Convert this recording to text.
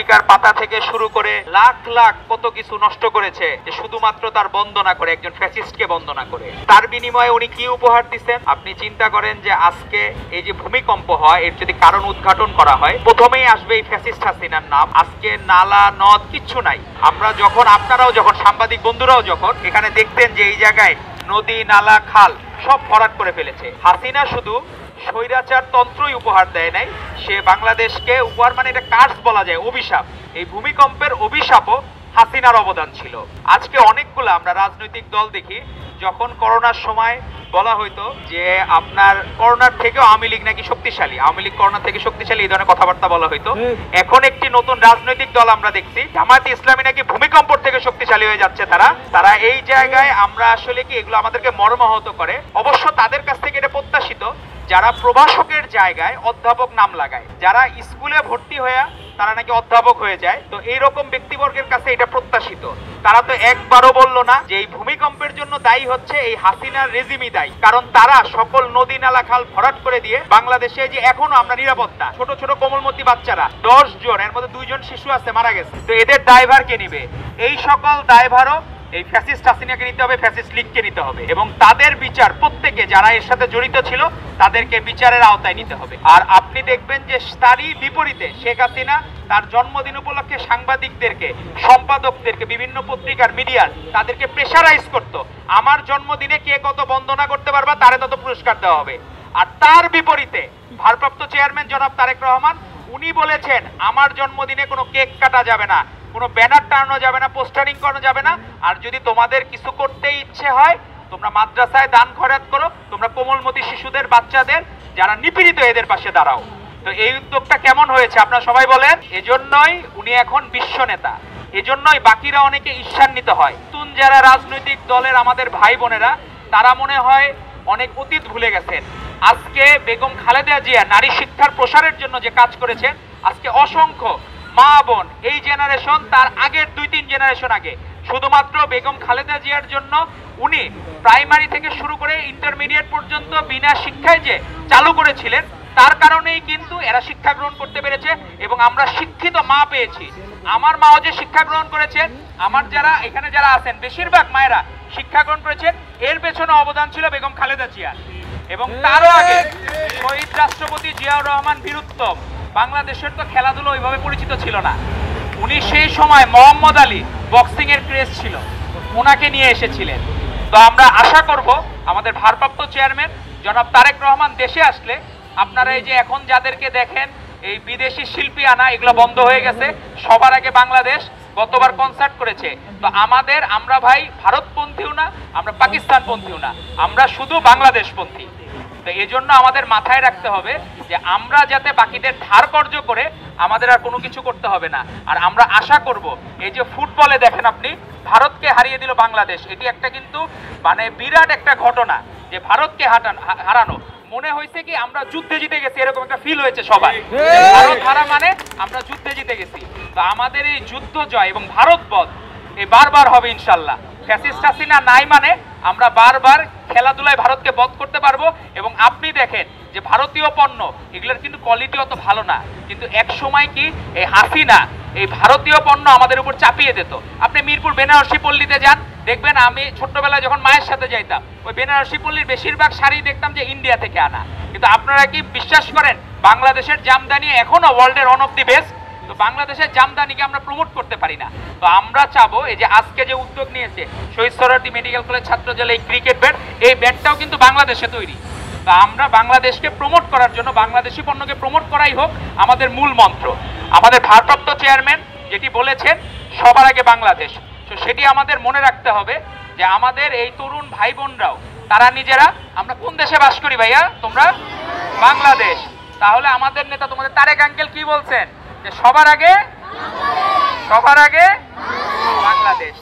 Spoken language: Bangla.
পত্রিকার পাতা থেকে শুরু করে লাখ লাখ কত কিছু নষ্ট করেছে যে শুধুমাত্র তার বন্দনা করে, একজন ফ্যাসিস্টকে বন্দনা করে। তার বিনিময়ে উনি কি উপহার দিচ্ছেন আপনি চিন্তা করেন যে আজকে এই যে ভূমিকম্প হয় এর যদি কারণ উদ্ঘাটন করা হয় প্রথমেই আসবে এই ফ্যাসিস্ট হাসিনার নাম। আজকে নালা নদ কিচ্ছু নাই। আমরা যখন, আপনারাও যখন, সাংবাদিক বন্ধুরাও যখন এখানে দেখতেন যে এই জায়গায় নদী নালা খাল সব ভরাট করে ফেলেছে। হাসিনা শুধু স্বৈরাচার তন্ত্রই উপহার দেয় নাই, সে বাংলাদেশকে উপহার মানে এটা কার্স বলা যায়, অভিশাপ। এই ভূমিকম্পের অভিশাপও হাসিনার অবদান ছিল। আজকে অনেকগুলো আমরা রাজনৈতিক দল দেখি, যখন করোনার সময় বলা হইতো যে আপনার করোনার থেকেও আওয়ামী লীগ নাকি শক্তিশালী, আওয়ামী লীগ করোনা থেকে শক্তিশালী, এই ধরনের কথাবার্তা বলা হইতো। এখন একটি নতুন রাজনৈতিক দল আমরা দেখছি, জামায়াতে ইসলামী নাকি ভূমিকম্প থেকে শক্তিশালী হয়ে যাচ্ছে। তারা এই জায়গায় আমরা আসলে কি এগুলো আমাদেরকে মর্মাহত করে। অবশ্য তাদের কাছ থেকে এটা প্রত্যাশিত যারা প্রভাষকের জায়গায় অধ্যাপক নাম লাগায়, যারা স্কুলে ভর্তি হয়ে তারা নাকি অধ্যাপক হয়ে যায়, তো এইরকম ব্যক্তিবর্গের কাছে এটা প্রত্যাশিত। তারা তো একবারও বললো না যে এই ভূমিকম্পের জন্য দায়ী হচ্ছে এই হাসিনার রেজিমই দায়ী, কারণ তারা সকল নদী নালা খাল ভরাট করে দিয়ে বাংলাদেশে যে এখনো আমরা নিরাপত্তা, ছোট ছোট কোমলমতি বাচ্চারা 10 জন, এর মধ্যে 2 জন শিশু আছে মারা গেছে, তো এদের দায়ভার কে নিবে? এই সকল দায়ভারও এই ফ্যাসিস্ট হাসিনাকে নিতে হবে, ফ্যাসিস্ট লীগকে নিতে হবে, এবং তাদের বিচার প্রত্যেকে যারা এর সাথে জড়িত ছিল তাদেরকে বিচারের আওতায় নিতে হবে। আর আপনি দেখবেন যে তারই বিপরীতে শেখ হাসিনা তার জন্মদিন উপলক্ষে সাংবাদিকদেরকে, সম্পাদকদেরকে, বিভিন্ন পত্রিকার মিডিয়ার তাদেরকে প্রেশারাইজ করতো, আমার জন্মদিনে কে কত বন্দনা করতে পারবা তারে তত পুরস্কার দেওয়া হবে। আর তার বিপরীতে ভারপ্রাপ্ত চেয়ারম্যান জনাব তারেক রহমান উনি বলেছেন আমার জন্মদিনে কোনো কেক কাটা যাবে না, কোনো ব্যানার টানানো যাবে না, পোস্টারিং করানো যাবে না, আর যদি তোমাদের কিছু করতে ইচ্ছে হয় তোমরা মাদ্রাসায় দান খয়রাত করো, তোমরা কোমলমতি শিশুদের, বাচ্চাদের যারা নিপীড়িত এদের পাশে দাঁড়াও। তো এই উদ্যোগটা কেমন হয়েছে আপনারা সবাই বলেন? এজন্যই উনি এখন বিশ্ব নেতা, এজন্যই বাকিরা অনেকে ঈর্ষান্বিত হয়। নতুন যারা রাজনৈতিক দলের আমাদের ভাই বোনেরা তারা মনে হয় অনেক অতীত ভুলে গেছেন। আজকে বেগম খালেদা জিয়া নারী শিক্ষার প্রসারের জন্য যে কাজ করেছেন, আজকে অসংখ্য মা বোন, এই জেনারেশন তার আগের 2-3 জেনারেশন আগে শুধুমাত্র বেগম খালেদা জিয়ার জন্য উনি প্রাইমারি থেকে শুরু করে ইন্টারমিডিয়েট পর্যন্ত বিনা শিক্ষায় যে চালু করেছিলেন, তার কারণেই কিন্তু এরা শিক্ষা গ্রহণ করতে পেরেছে এবং আমরা শিক্ষিত মা পেয়েছি। আমার মাও যে শিক্ষা গ্রহণ করেছেন, আমার যারা এখানে যারা আছেন বেশিরভাগ মায়েরা শিক্ষা গ্রহণ করেছেন, এর পেছনে অবদান ছিল বেগম খালেদা জিয়ার। এবং তারও আগে শহীদ রাষ্ট্রপতি জিয়াউর রহমান বীরুত্তম, বাংলাদেশের তো খেলাধুলো ওইভাবে পরিচিত ছিল না, উনি সেই সময় মোহাম্মদ আলী বক্সিং এর ক্রেজ ছিল, ওনাকে নিয়ে এসেছিলেন। তো আমরা আশা করব আমাদের ভারপ্রাপ্ত চেয়ারম্যান জনাব তারেক রহমান দেশে আসলে আপনারা এই যে এখন যাদেরকে দেখেন এই বিদেশি শিল্পী আনা, এগুলো বন্ধ হয়ে গেছে। সবার আগে বাংলাদেশ গতবার কনসার্ট করেছে। তো আমরা ভাই ভারতপন্থীও না, আমরা পাকিস্তানপন্থীও না, আমরা শুধু বাংলাদেশপন্থী। তো এই জন্য আমাদের মাথায় রাখতে হবে যে আমরা যাতে বাকিদের ধার কর্য করে আমাদের আর কোনো কিছু করতে হবে না। আর আমরা আশা করব এই যে ফুটবলে দেখেন আপনি ভারতকে হারিয়ে দিল বাংলাদেশ, এটি একটা কিন্তু মানে বিরাট একটা ঘটনা যে ভারতকে হারানো, মনে হয়েছে কি আমরা যুদ্ধে জিতে গেছি, এরকম একটা ফিল হয়েছে সবাই। ভারত হারা মানে আমরা যুদ্ধে জিতে গেছি। তো আমাদের এই যুদ্ধ জয় এবং ভারত বধ এই বারবার হবে ইনশাল্লাহ। ফ্যাসিস্ট হাসিনা নাই মানে আমরা বারবার খেলাধুলায় ভারতকে বধ করতে পারবো। এবং আপনি দেখেন যে ভারতীয় পণ্য এগুলোর কিন্তু কোয়ালিটি অত ভালো না, কিন্তু এক সময় কি এই হাসিনা এই ভারতীয় পণ্য আমাদের উপর চাপিয়ে দিত। আপনি মিরপুর বেনারসি পল্লীতে যান, দেখবেন আমি ছোট্টবেলায় যখন মায়ের সাথে যাইতাম ওই বেনারসি পল্লীর বেশিরভাগ শাড়ি দেখতাম যে ইন্ডিয়া থেকে আনা। কিন্তু আপনারা কি বিশ্বাস করেন বাংলাদেশের জামদানি এখনো ওয়ার্ল্ডের ওয়ান অফ দি বেস্ট? তো বাংলাদেশের জামদানিকে আমরা প্রমোট করতে পারি না। তো আমরা চাবো এই যে আজকে যে উদ্যোগ নিয়েছে শহীদ সোহরাওয়ার্দী মেডিকেল কলেজ ছাত্র দল, এই ক্রিকেট ব্যাট, এই ব্যাটটাও কিন্তু বাংলাদেশে তৈরি। তো আমরা বাংলাদেশকে প্রমোট করার জন্য বাংলাদেশি পণ্যকে প্রমোট করাই হোক আমাদের মূল মন্ত্র। আমাদের ভারপ্রাপ্ত চেয়ারম্যান যেটি বলেছেন সবার আগে বাংলাদেশ, তো সেটি আমাদের মনে রাখতে হবে যে আমাদের এই তরুণ ভাই বোনরাও তারা নিজেরা, আমরা কোন দেশে বাস করি ভাইয়া? তোমরা বাংলাদেশ। তাহলে আমাদের নেতা তোমাদের তারেক আঙ্কেল কি বলছেন যে সবার আগে বাংলাদেশ।